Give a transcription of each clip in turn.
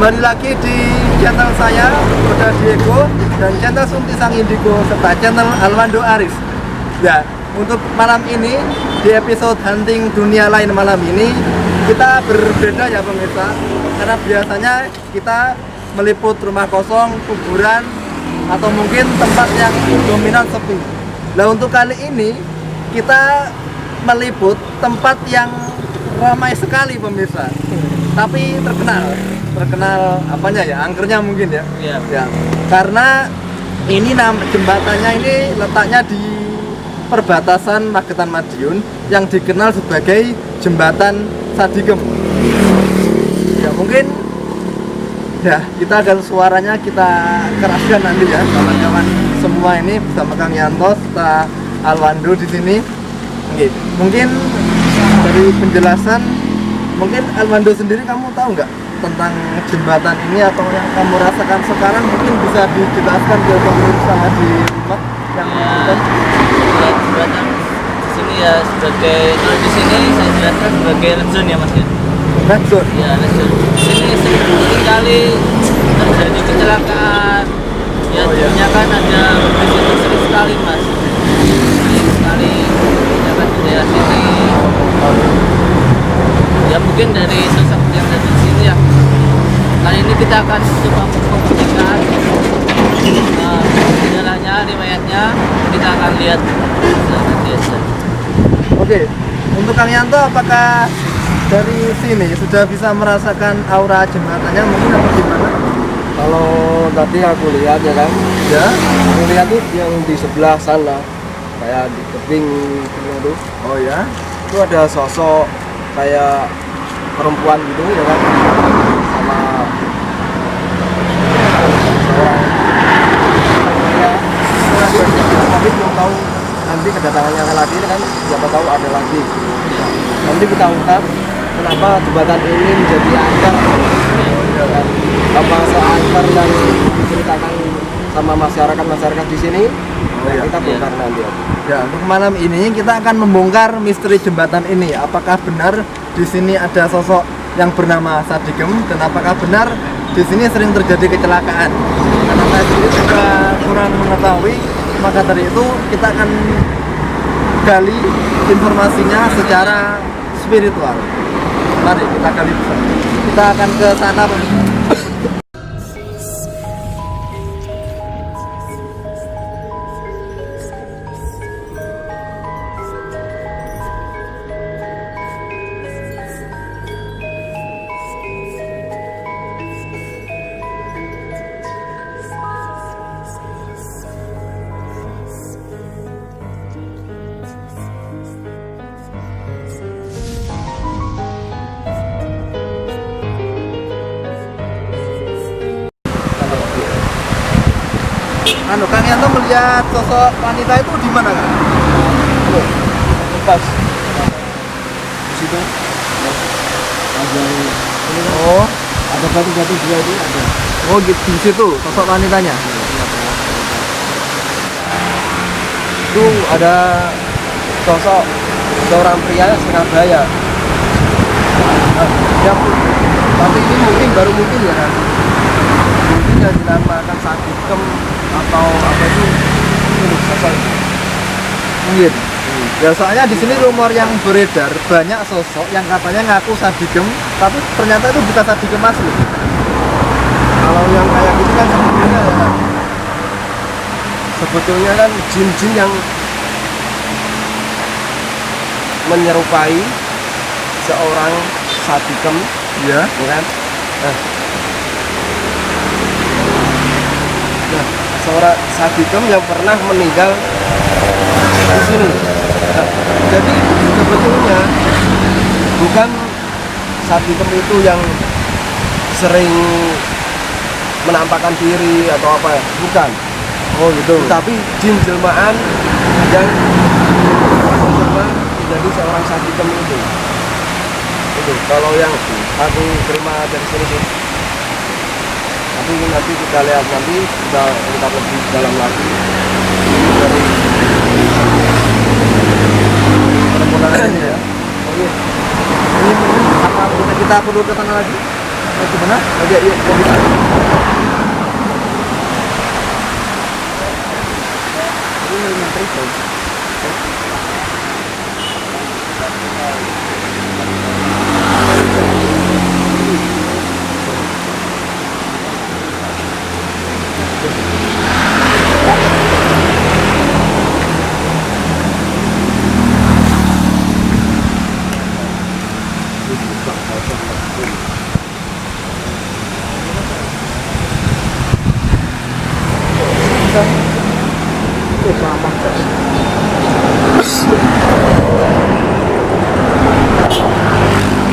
Kembali lagi di channel saya, Koda Diego, dan channel Sunti Sang Indigo, serta channel Alwando Aris. Ya, untuk malam ini, di episode Hunting Dunia Lain malam ini, kita berbeda ya pemirsa. Karena biasanya kita meliput rumah kosong, kuburan, atau mungkin tempat yang dominan sepi. Nah, untuk kali ini, kita meliput tempat yang ramai sekali pemirsa, tapi terkenal apanya ya, angkernya mungkin ya. Iya. Ya, karena ini jembatannya ini letaknya di perbatasan Magetan Madiun yang dikenal sebagai jembatan Sadigem. Ya mungkin ya kita akan suaranya kita keraskan nanti ya kawan-kawan semua ini bersama Kang Yanto serta Alwando di sini. Oke, mungkin dari penjelasan, mungkin Alwando sendiri kamu tahu nggak tentang jembatan ini atau yang kamu rasakan sekarang, mungkin bisa dijelaskan ke pemirsa di rumah yang menonton. Jembatan di sini ya sebagai, kalau di sini saya jelaskan sebagai legend ya Mas ya. Legend. Ya legend. Di sini sering kali terjadi kecelakaan. Ya dulunya kan ada di situ sering sekali Mas. Sering sekali kecelakaan di daerah sini. Ya mungkin dari sosok yang ada di sini ya. Kali ini kita akan coba membuktikan sejarahnya, riwayatnya. Kita akan lihat nanti aja. Oke, untuk Kang Yanto, apakah dari sini sudah bisa merasakan aura jembatannya mungkin atau gimana? Kalau tadi aku lihat ya kan, Ya. aku lihat tuh yang di sebelah sana, kayak di tebing tuh, Oh ya. itu ada sosok kayak perempuan gitu ya kan, sama seorang ya, tapi belum tahu nanti kedatangannya lagi ini kan, siapa tahu ada lagi. Nanti kita ungkap kenapa jembatan ini menjadi angker, ya kan? Apa seangker yang diceritakan sama masyarakat di sini, iya. kita bongkar nanti. Ya, untuk malam ini kita akan membongkar misteri jembatan ini. Apakah benar di sini ada sosok yang bernama Sadigem, dan apakah benar di sini sering terjadi kecelakaan? Karena saya sendiri juga kurang mengetahui, maka dari itu kita akan gali informasinya secara spiritual. Mari kita gali bersama. Kita akan ke sana pemirsa. Kang Yanto melihat sosok wanita itu di mana, Kang? Pas di situ ada Oh, ada batu-batu juga itu ada. oh gitu, di situ sosok wanitanya. Itu ada sosok seorang pria setengah baya. Yang tapi ini mungkin ya kan? Mungkin yang dinamakan Sadigem atau apa itu Sosok mungkin. Ya soalnya di sini rumor yang beredar banyak sosok yang katanya ngaku Sadigem, tapi ternyata itu bukan Sadigem asli. kalau yang kayak gitu kan sebetulnya ya kan, sebetulnya kan jin-jin yang menyerupai seorang Sadigem, Ya. ya kan? Nah, seorang Sadigem yang pernah meninggal di sini. Nah, jadi sebetulnya bukan Sadigem itu yang sering menampakkan diri atau apa, bukan. Oh gitu. Tapi jin jelmaan yang menjelma menjadi seorang Sadigem itu. Itu kalau yang aku terima dari sini sih. Tapi nanti kita lihat, nanti kita ungkap lebih dalam lagi dari Permodalan ini ya. oh iya. Ini mungkin apa kita perlu ke sana lagi? Gimana? Oke, yuk, kok bisa?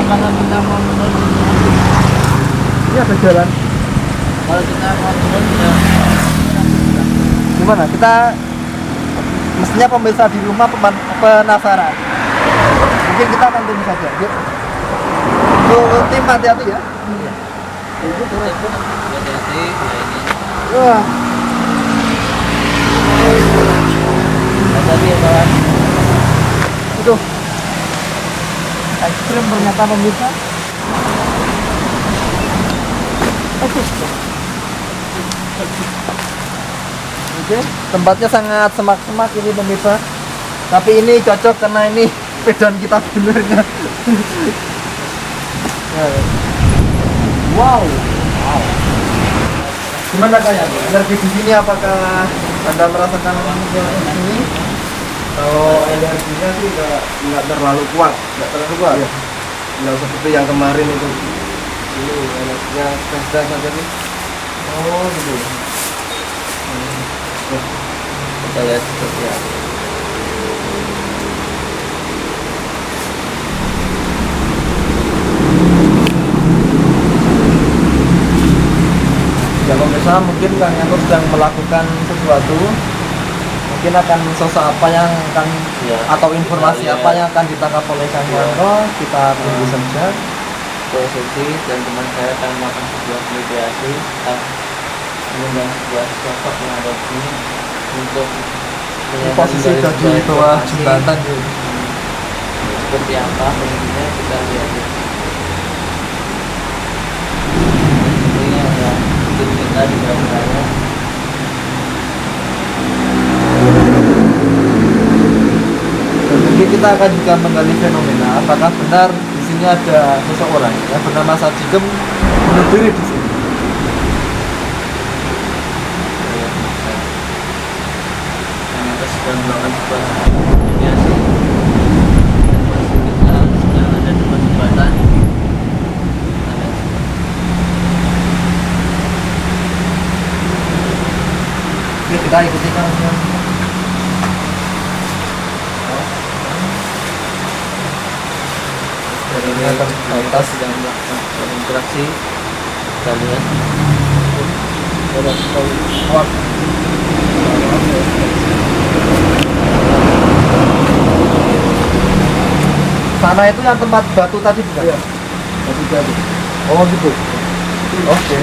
Kalau kita mau turun, Ini ada jalan. kalau kita mau turun ya Gimana? Kita mestinya pemirsa di rumah penasaran. Mungkin kita akan tunggu saja. Yuk. Untuk tim hati-hati ya. Itu terus. hati-hati ya ini. Wah, Hati-hati ya kawan. itu ekstrim ternyata pemirsa. Oke, tempatnya sangat semak-semak ini pemirsa. Tapi ini cocok karena ini pedan kita sebenarnya. Wow. Gimana kayak energi di sini? Apakah Anda merasakan ini? Kalau energinya sih nggak terlalu kuat. Iya. Nggak seperti yang kemarin itu. Ini energinya fresh saja nih. Oh, gitu. Kita lihat seperti apa. Ya pemirsa, mungkin Kang Yanto sedang melakukan sesuatu. Mungkin akan sosok apa yang akan Ya, atau informasi kita lihat apa yang akan ditangkap oleh Kang Ya. Yanto, kita tunggu saja. Posisi dan teman saya akan melakukan sebuah mediasi tentang mengundang sebuah sosok yang ada di sini untuk Di menyampaikan posisi dari tadi sebuah di bawah informasi jembatan tuh. seperti apa bentuknya kita lihat ya. Ini ada tim kita di belakang saya. Dan mungkin kita akan juga menggali fenomena apakah benar di sini ada seseorang yang bernama Sadigem bunuh diri di sini. Karena kita sedang melakukan sebuah mediasi. Kita sedang ada di jembatan. Oke, kita ikuti Kang Yanto. Dari ini kita sedang melakukan sebuah interaksi. Kita lihat. Wah. Sana itu yang tempat batu tadi bukan? Iya. Batu jadi. Oh gitu. Oke.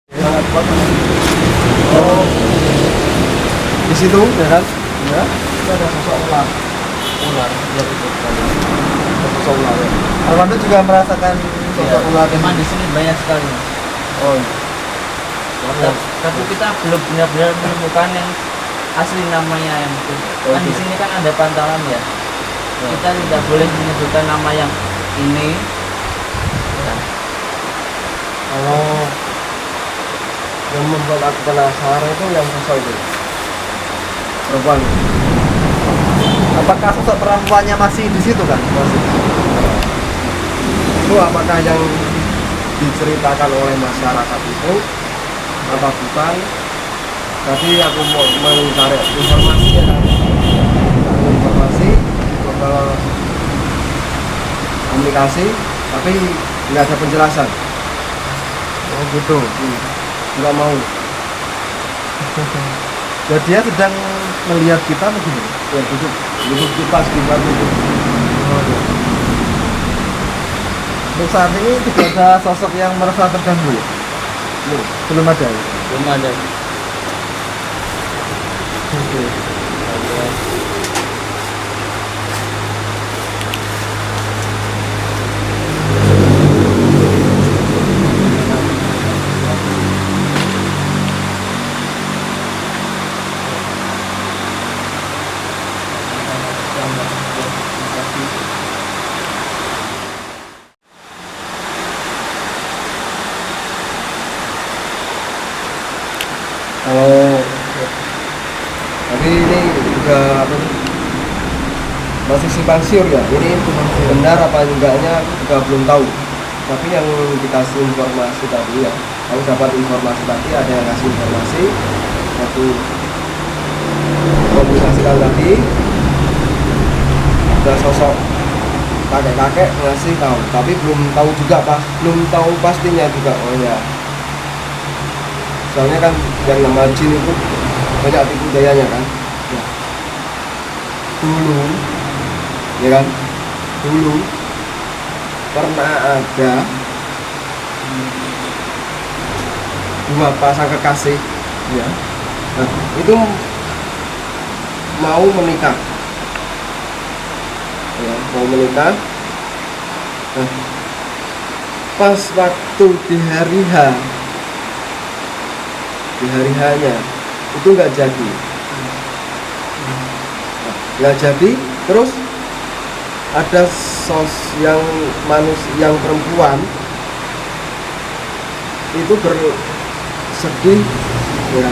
Sangat kuat. Oh, Di situ ya kan? ya. Itu ada sosok ular. Ular ya itu sekali. Sosok ular ya. Armando juga merasakan sosok ular Memang ini. di sini banyak sekali. Oh iya. Tapi kita belum benar-benar menemukan yang asli namanya yang itu. Kan di sini kan ada pantangan ya. Kita tidak boleh menyebutkan nama yang ini. Nah, Kalau yang membuat aku penasaran itu yang sosok itu perempuan. Apakah sosok perempuannya masih di situ kan? Masih. Itu apakah yang diceritakan oleh masyarakat itu apa bukan? Tadi aku mau mencari informasi ya, cari informasi ke komunikasi, tapi nggak ada penjelasan. Oh gitu. Nggak mau. Jadi dia sedang melihat kita begini. Ya duduk kipas di batu itu. Oh, iya. Untuk saat ini tidak ada sosok yang merasa terganggu ya? Belum. Belum ada ya? belum ada. Kalau tapi ini juga apa sih, masih simpang siur ya, ini benar apa enggaknya juga belum tahu. Tapi yang dikasih informasi tadi ya, kalau dapat informasi tadi ada yang ngasih informasi, aku komunikasikan tadi, ada sosok kakek-kakek ngasih tahu, tapi belum tahu juga belum tahu pastinya juga. Oh ya, soalnya kan yang nama jin itu banyak tipu dayanya kan ya. Dulu ya kan, dulu pernah ada dua pasang kekasih ya, nah itu mau menikah ya, mau menikah. Nah, pas waktu di hari H-nya itu nggak jadi. Nggak jadi, terus ada yang yang perempuan itu bersedih ya,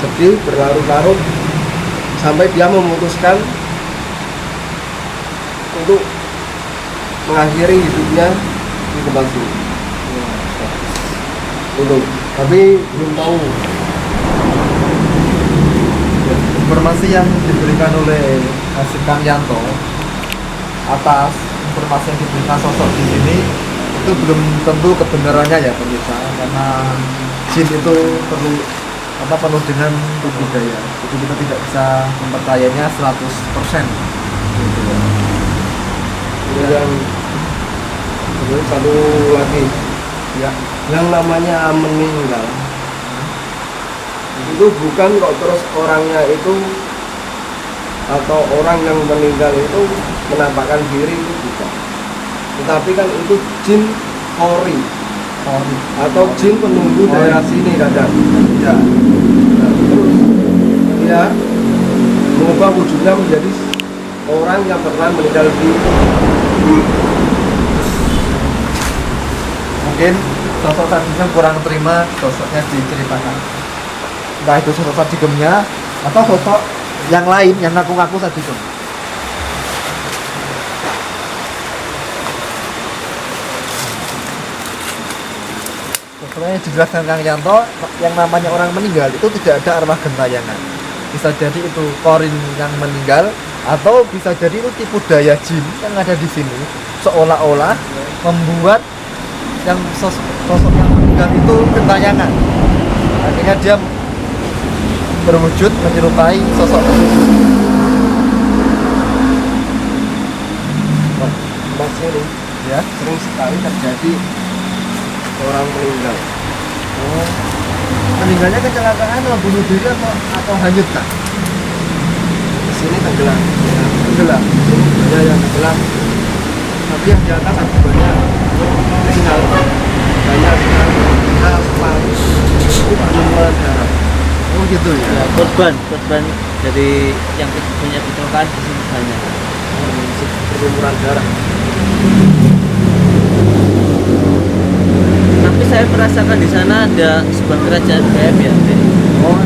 sedih berlarut-larut sampai dia memutuskan untuk mengakhiri hidupnya di tempat sini. Tapi belum tahu. Informasi yang diberikan oleh Hasim Kamyanto atas informasi yang diberikan sosok di sini itu belum tentu kebenarannya ya pemirsa, karena jin itu penuh dengan tipu daya, jadi kita tidak bisa mempercayainya 100% gitu ya. Kemudian satu lagi Ya, yang namanya meninggal itu bukan kok terus orangnya itu atau orang yang meninggal itu menampakkan diri, itu bukan, tetapi kan itu jin kori atau jin penunggu daerah sini kadang ya. nah, terus dia mengubah wujudnya menjadi orang yang pernah meninggal di Mungkin sosok Sadigem kurang terima sosoknya diceritakan, entah itu sosok Sadigemnya atau sosok yang lain yang ngaku-ngaku Sadigem. Sebenarnya dijelaskan Kang Yanto, yang namanya orang meninggal itu tidak ada arwah gentayangan. Bisa jadi itu korin yang meninggal, atau bisa jadi itu tipu daya jin yang ada di sini, seolah-olah membuat yang sosok yang meninggal itu gentayangan. Akhirnya dia berwujud menyerupai sosok tersebut. Mas ini Ya, sering sekali terjadi orang meninggal. oh, meninggalnya kecelakaan atau bunuh diri atau hanyut kan? Di sini tenggelam, ya, Tenggelam. di sini banyak yang tenggelam, tapi yang di atas akibatnya meninggal banyak sekali. Aspal itu penemuan darah. Oh gitu ya. Ya, korban dari yang punya kecelakaan di sini banyak. Berlumuran darah. Tapi saya merasakan di sana ada sebuah kerajaan gaib ya. Oh,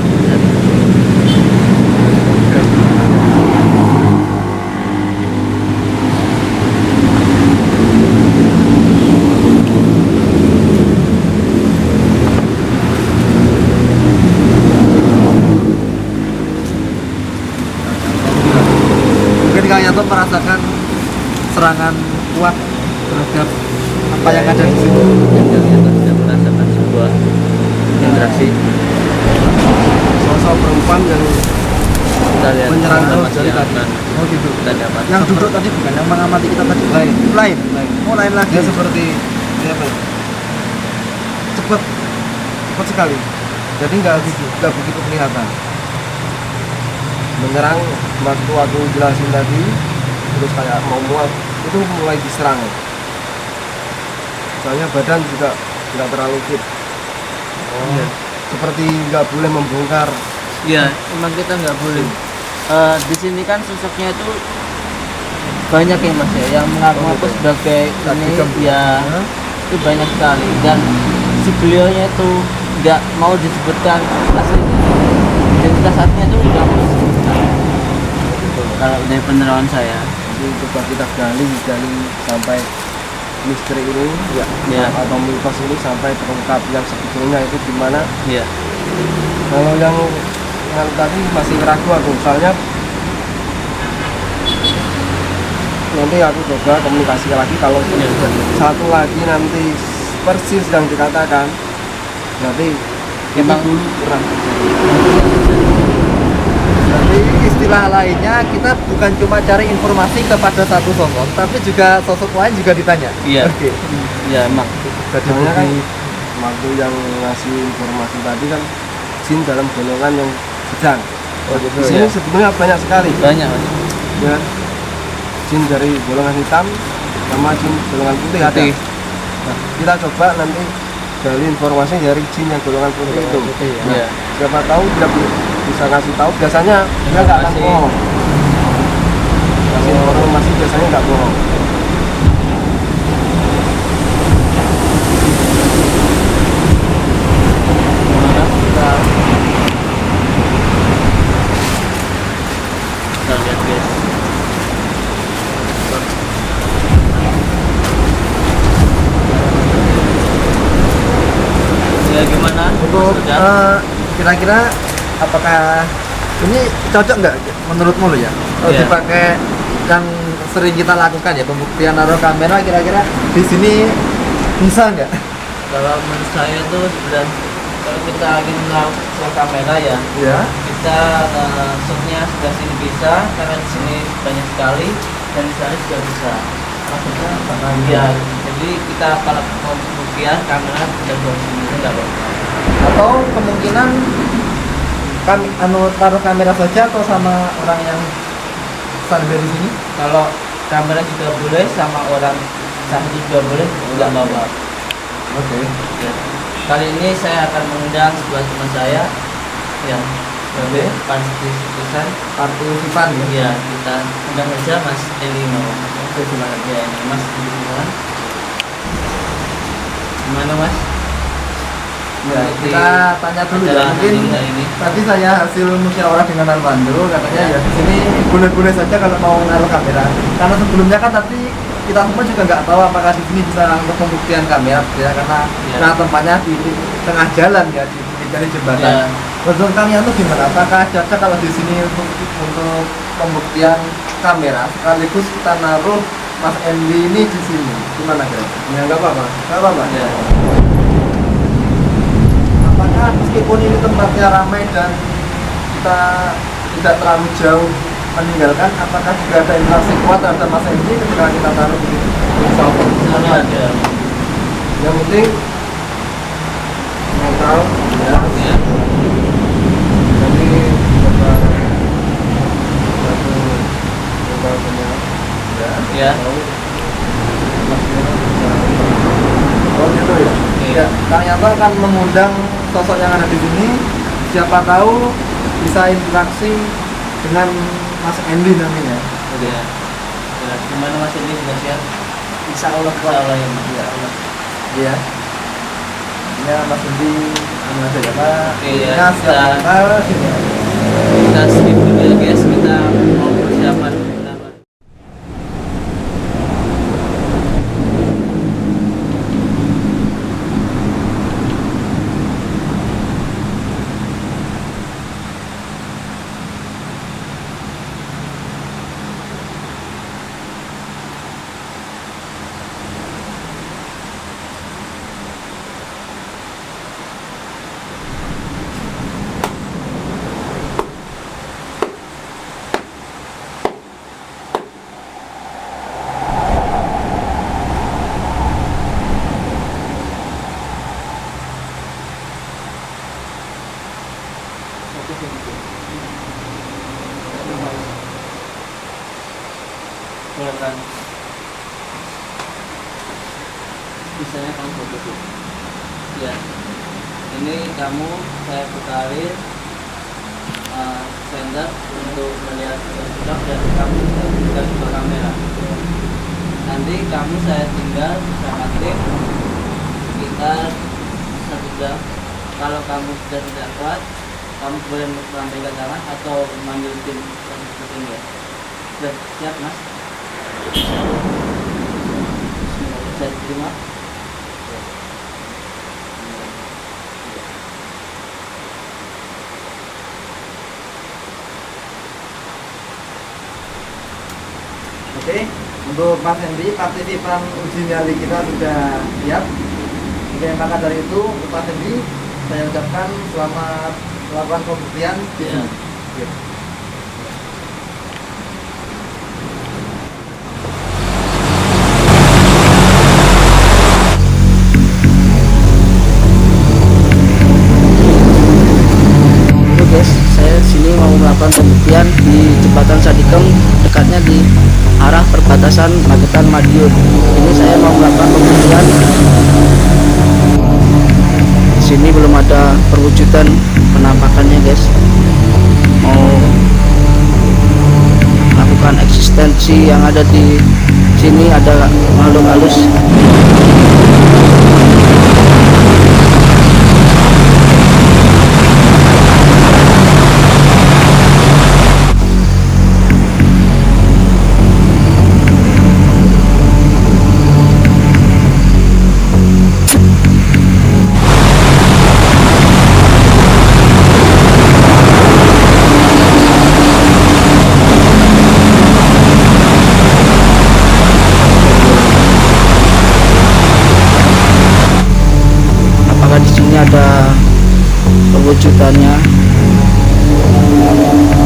mungkin Kang Yanto merasakan serangan kuat terhadap apa yang ada di sini. Yang Yanto sudah merasakan sebuah interaksi. Sosok perempuan yang Kita lihat Menyerang sama terus dari yang tadi. akan Oh gitu. kita dapat. Yang duduk tadi bukan yang mengamati kita tadi. lain. Lain. Oh lain lagi. Dia seperti apa? Cepat sekali. Jadi nggak begitu kelihatan. menyerang waktu aku jelasin tadi, terus kayak mau mual itu mulai diserang. Soalnya badan juga nggak terlalu fit. Iya. Seperti nggak boleh membongkar. Iya, emang kita nggak boleh. Di sini kan sosoknya itu banyak ya mas ya, yang mengaku-ngaku sebagai ini ya itu banyak sekali, dan si beliaunya itu nggak mau disebutkan aslinya, identitas aslinya itu nggak mau disebutkan. Kalau dari penerawan saya, Jadi coba kita gali sampai misteri ini ya, atau mitos ini sampai terungkap yang sebetulnya itu gimana. ya, Kalau yang tadi masih ragu aku, soalnya nanti aku coba komunikasi lagi. Kalau Ya. satu lagi nanti persis yang dikatakan, nanti Emang- itu dulu kurang. Jadi istilah lainnya kita bukan cuma cari informasi kepada satu sosok, tapi juga sosok lain juga ditanya. Iya. Oke. ya emang. Jadi Soalnya kan lebih- waktu yang ngasih informasi tadi kan jin dalam golongan yang sedang. Oh, gitu, Di sini ya. sebetulnya banyak sekali. Banyak mas. Ya, jin dari golongan hitam sama jin golongan putih ada. Putih. Nah, kita coba nanti gali informasi dari jin yang golongan putih itu. Putih, ya. Nah, Iya. siapa tahu dia bisa ngasih tahu. Biasanya dia nggak akan Informasi. bohong. Ngasih informasi biasanya nggak bohong. Mana kita lihat guys. Ya gimana? Untuk Mas Ujang? kira-kira apakah ini cocok nggak menurutmu lo ya? Kalau Iya. dipakai yang sering kita lakukan ya, pembuktian naruh kamera, kira-kira di sini bisa nggak? Kalau menurut saya itu sebenarnya kalau kita ingin melakukan kamera ya, Ya. kita shootnya sebelah sini bisa karena di sini banyak sekali, dan di sana juga bisa. Maksudnya apa? Ya, jadi kita kalau mau pembuktian kamera kita bawa sini itu nggak apa-apa. Atau kemungkinan kami taruh kamera saja atau sama orang yang standby di sini? Kalau kamera juga boleh, sama orang satu juga boleh, nggak apa-apa. Oke. Ya. Kali ini saya akan mengundang sebuah teman saya yang sebagai partisipan. Partisipan ya. Ya, kita undang saja Mas Elino. Oke, silakan. Ya, ini Mas Elino. Gimana Mas? Ya, Mengikuti kita tanya dulu ya. acara Mungkin Anda ini. tadi saya hasil musyawarah dengan Armando, katanya ya di sini boleh-boleh saja kalau mau naruh kamera. Karena sebelumnya kan tadi kita semua juga nggak tahu apakah di sini bisa untuk pembuktian kamera ya, karena Ya. karena tempatnya di tengah jalan ya, di pinggir jembatan. Ya. Menurut kalian tuh gimana? Apakah cocok kalau di sini untuk pembuktian kamera sekaligus kita naruh Mas Andy ini di sini? Gimana kira-kira? Ya nggak apa-apa. Nggak apa-apa. Ya. Apakah meskipun ini tempatnya ramai dan kita tidak terlalu jauh meninggalkan, apakah juga ada interaksi kuat terhadap Mas Andy ketika kita taruh di sini? Sana ada. Yang penting netral ya. Ya. Nanti coba satu coba punya ya. Ya. Tahu masnya bisa. Oh gitu ya. Ya, Kang Yanto akan mengundang sosok yang ada di sini. Siapa tahu bisa interaksi dengan Mas Andy nantinya. Ya. Ya. Gimana Mas ini sudah siap? Insya Allah Insya Allah ya Mas. Ya. Iya. Ya, Mas Andy ini aja ya Pak. Oke, ya, Ya, siap. kita- Ah, sini. Kita skip dulu ya guys, kita mau persiapan beberapa. Silakan. Bisanya kamu fokus. Ya. Ini kamu saya pukarin sender untuk melihat belakang dan kamu saya tinggal ke kamera. Nanti kamu saya tinggal bersama tim sekitar 1 jam. Kalau kamu sudah tidak kuat, kamu boleh melambaikan tangan atau memanggil tim seperti ini ya. Sudah siap mas? Bisa diterima? Oke, untuk Mas Hendy, partisipan uji nyali kita sudah siap. Oke, maka dari itu untuk Mas Hendy, saya ucapkan selamat melakukan pembuktian di Ya. sini. Halo guys, saya sini mau melakukan pembuktian di jembatan Sadikem, dekatnya di arah perbatasan Magetan Madiun. Ini saya mau melakukan pembuktian. Di sini belum ada perwujudan penampakannya guys. Mau melakukan eksistensi yang ada di sini, ada makhluk halus. Apakah di sini ada perwujudannya?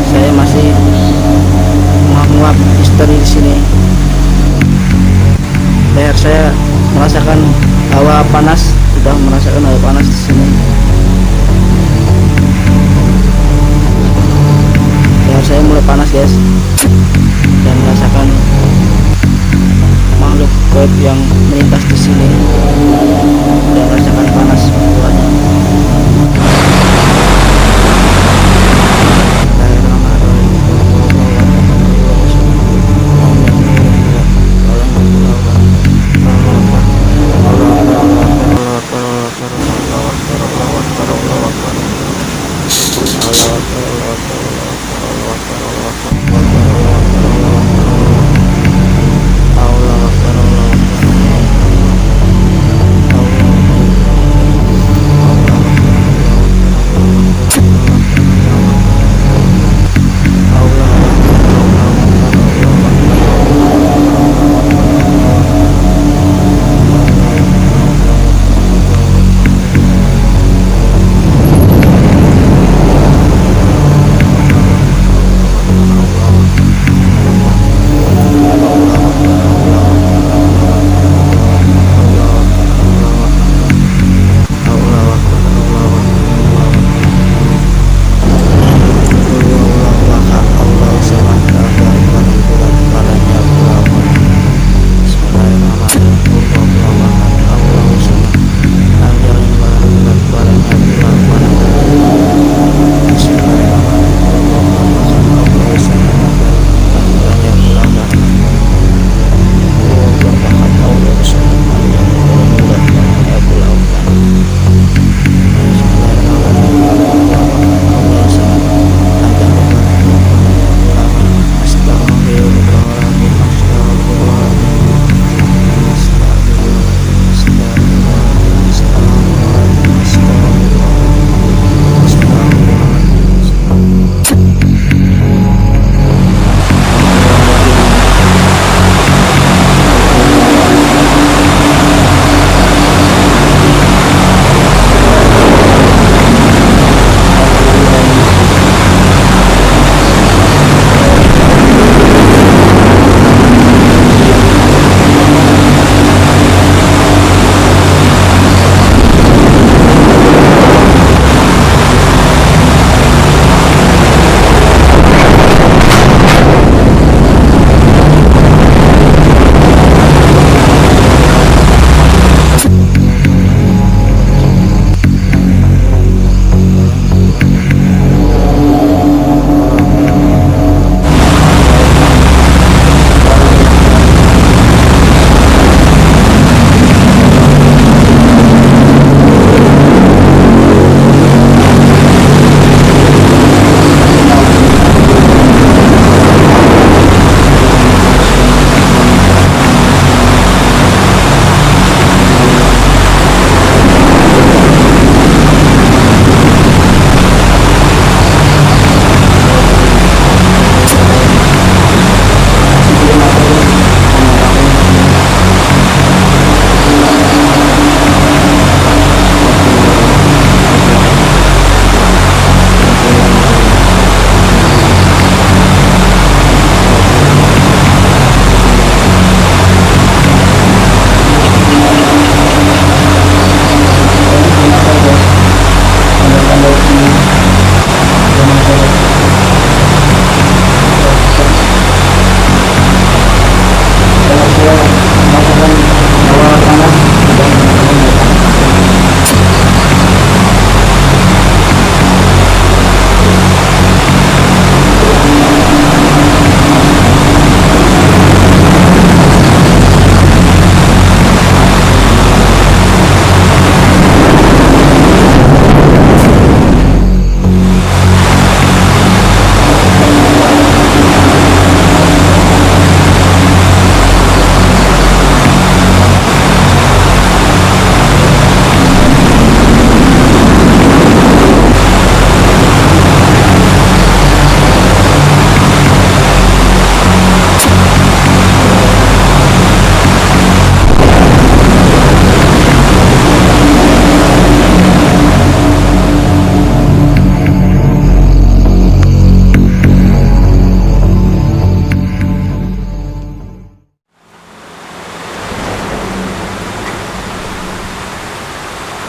Saya masih menguap misteri di sini. Leher saya merasakan hawa panas, sudah merasakan hawa panas di sini. Leher saya mulai panas guys, dan merasakan makhluk gaib yang melintas di sini. Dan merasakan panas bawahnya.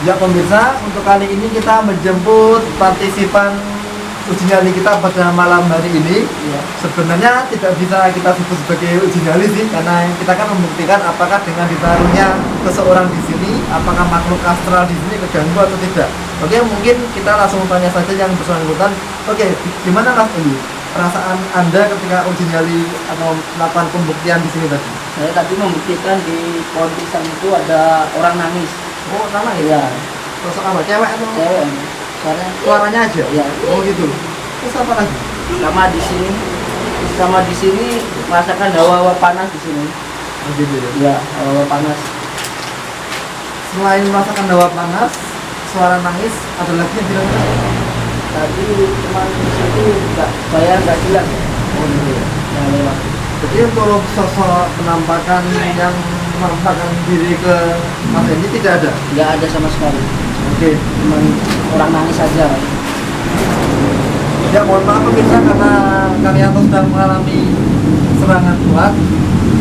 Ya pemirsa, untuk kali ini kita menjemput partisipan uji nyali kita pada malam hari ini. Iya. Sebenarnya tidak bisa kita sebut sebagai uji nyali sih, karena kita kan membuktikan apakah dengan ditaruhnya seseorang di sini, apakah makhluk astral di sini keganggu atau tidak. Oke, mungkin kita langsung tanya saja yang bersangkutan. Oke, gimana Mas Eli? Perasaan Anda ketika uji nyali atau melakukan pembuktian di sini tadi? Saya tadi membuktikan di pohon pisang itu ada orang nangis. Oh, nama ya? Iya, Sosok apa? Cewek atau? cewek. Soalnya Suaranya aja? Iya. Oh gitu. Terus apa lagi? sama di sini merasakan hawa-hawa panas di sini. Oh gitu ya. Iya, hawa panas. Selain merasakan hawa panas, suara nangis, ada lagi yang kira-kira? Tadi cuma di situ nggak jelas. Oh gitu ya. Yang lewat. Jadi untuk sosok penampakan yang menampakkan diri ke Mas Endi tidak ada? Nggak ada sama sekali. Oke. Cuman orang nangis saja. Ya mohon maaf pemirsa karena Kang Yanto sedang mengalami serangan kuat,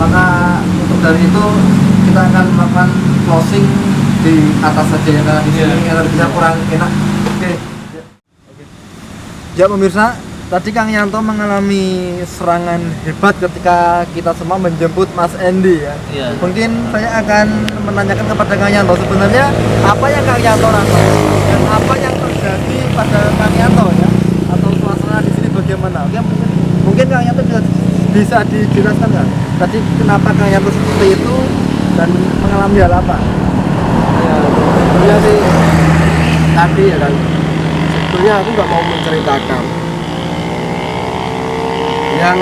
maka untuk dari itu kita akan melakukan closing di atas saja ya, karena di sini energinya kurang enak. Oke. Ya pemirsa, tadi Kang Yanto mengalami serangan hebat ketika kita semua menjemput Mas Endi ya. Iya. Mungkin saya akan menanyakan kepada Kang Yanto sebenarnya apa yang Kang Yanto rasakan dan apa yang terjadi pada Kang Yanto ya, atau suasana di sini bagaimana? Oke, mungkin Kang Yanto bisa dijelaskan nggak? Tadi kenapa Kang Yanto seperti itu dan mengalami hal apa? Ya, sebetulnya sih tadi ya kan, sebetulnya aku nggak mau menceritakan yang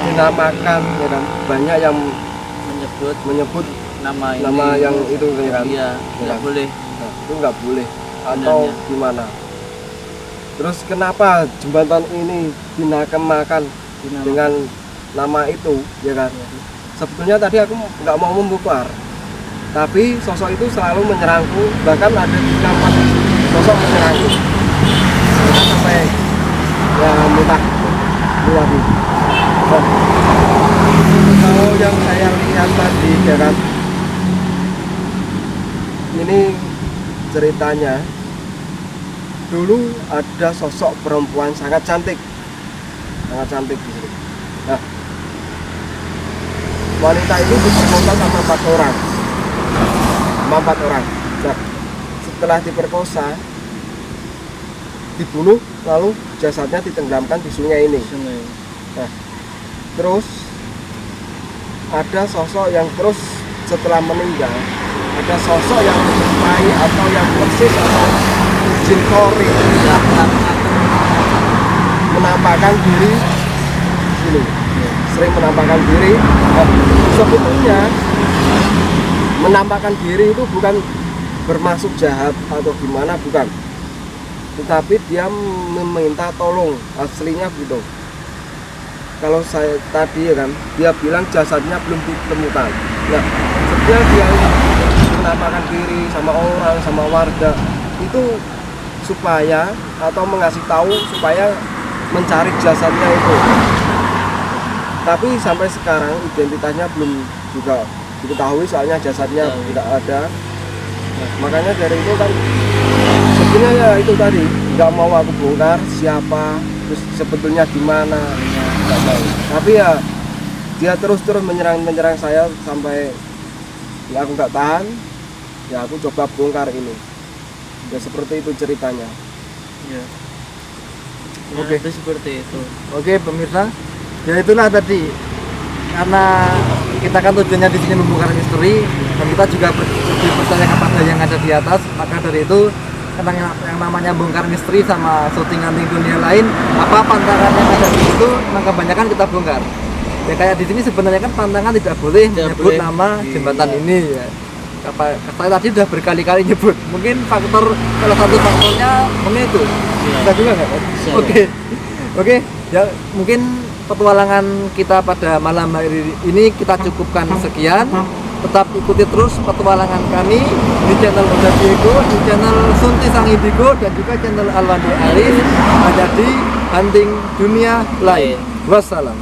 dinamakan ya kan, banyak yang menyebut nama nama yang itu ya kan. Iya, Ya nggak kan? boleh. Nah, itu nggak boleh atau Sebenarnya. gimana. Terus kenapa jembatan ini dinamakan dengan nama itu ya kan. Sebetulnya tadi aku nggak mau membongkar, tapi sosok itu selalu menyerangku, bahkan ada 3-4 sosok menyerangku. Kita sampai ya muntah lagi. Nah, kalau yang saya lihat tadi ya kan, ini ceritanya dulu ada sosok perempuan sangat cantik di sini. Nah, wanita itu diperkosa sama 4 orang. Nah, setelah diperkosa, dibunuh, lalu jasadnya ditenggelamkan di sungai ini. Nah, terus ada sosok yang terus setelah meninggal, ada sosok yang menyerupai atau yang persis atau jin kori menampakkan diri di sini, sering menampakkan diri. Nah, sebetulnya menampakkan diri itu bukan bermaksud jahat atau gimana, bukan, tetapi dia meminta tolong, aslinya gitu. Kalau saya tadi ya kan, dia bilang jasadnya belum ditemukan. Nah, setiap dia menampakkan diri sama orang, sama warga itu supaya atau mengasih tahu supaya mencari jasadnya itu. Tapi sampai sekarang identitasnya belum juga diketahui, soalnya jasadnya tidak ada. Nah, makanya dari itu kan sebetulnya ya itu tadi nggak mau aku bongkar siapa, terus sebetulnya gimana, nggak tahu. Tapi ya dia terus menyerang saya sampai ya aku nggak tahan, ya aku coba bongkar ini. Ya seperti itu ceritanya. Iya. Oke. Itu seperti itu. Oke pemirsa, ya itulah tadi, karena kita kan tujuannya di sini membongkar misteri dan kita juga lebih percaya kepada yang ada di atas. Maka dari itu karena yang namanya bongkar misteri sama syutingan dunia lain, apa pantangan yang ada di situ, maka kebanyakan kita bongkar. Ya kayak di sini sebenarnya kan pantangan tidak boleh menyebut nama jembatan ini ya. Saya tadi udah berkali-kali nyebut. Mungkin faktor, salah satu faktornya mungkin itu. Bisa juga nggak kan? Oke. Ya mungkin petualangan kita pada malam hari ini kita cukupkan sekian. Tetap ikuti terus petualangan kami di channel Honda Diego, di channel Sunti Sang Indigo, dan juga channel Alwandi Aris, hanya di Hunting Dunia Lain. Wassalam.